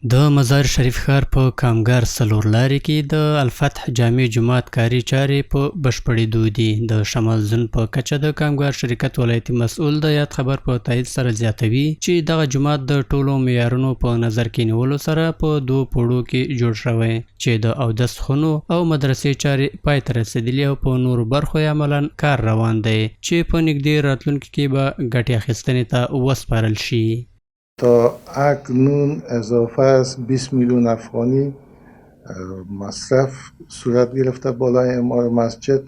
د مزار شریف ښار په کامګر څلور لارې کې د الفتح جامع جومات کاري چارې په بشپړېدو دي. د شمال زون په کچه د کامګر شرکت ولایتي مسؤل د یاد خبر په تایید سره زیاتوي چې دغه جومات د ټولو معیارونو په نظر کې نیولو سره په دوو پوړو کې جوړ شوی چې د اودس خونو او مدرسې چارې پای ته رسېدلي او په نورو برخو یې عملاً کار روان دی چې په نږدې راتلونکي کې به ګټې اخیستنې ته وسپارل شي. تا اکنون اضافه از 20 میلیون افغانی مصرف صورت گرفته بالای اعمار مسجد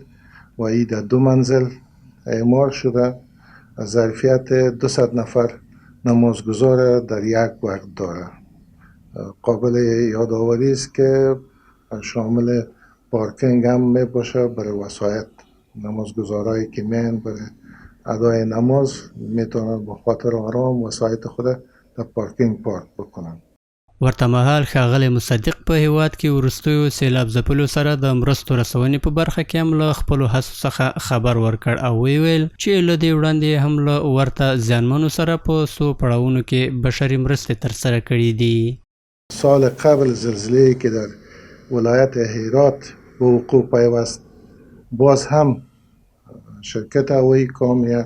و این در 2 منزل اعمار شده. ظرفیت 200 نفر نمازگزار در یک وقت داره. قابل یادآوری است که شامل پارکینگ هم می باشه برای وسایط. نمازگزارایی که میان برای ادای نماز میتونن با خاطر آرام وسایط خود د پارکینګ پارک وکړم. ورته مهال ښاغلی مصدق په هیواد کې وروستیو سیلاب ځپلو سره د مرستو رسونې په برخه کې هم له خپلو هڅو څخه خبر ورکړ او ویل چې له دې وړاندې هم له ورته زیانمنو سره په څو پړاوونو کې بشري مرستې ترسره کړي دي. سال قبل زلزله‌ای که در ولایت هرات به وقوع پیوست باز هم شرکت هوایی کامیه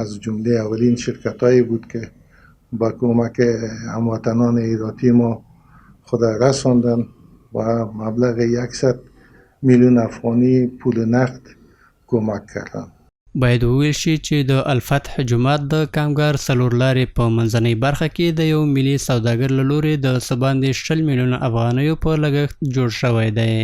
از جمله اولین شرکت‌هایی بود که با کمک هموطنان هراتی ما خود رساندن و مبلغ 100 میلیون افغانی پول نقد کمک کردن. باید وویل شي چې د الفتح جومات د کامګر څلور لارې په منځنۍ برخه کې د یو ملي سوداګر له لوري د څه باندې 20 میلیونه افغانیو په لګښت جوړ شوی دی.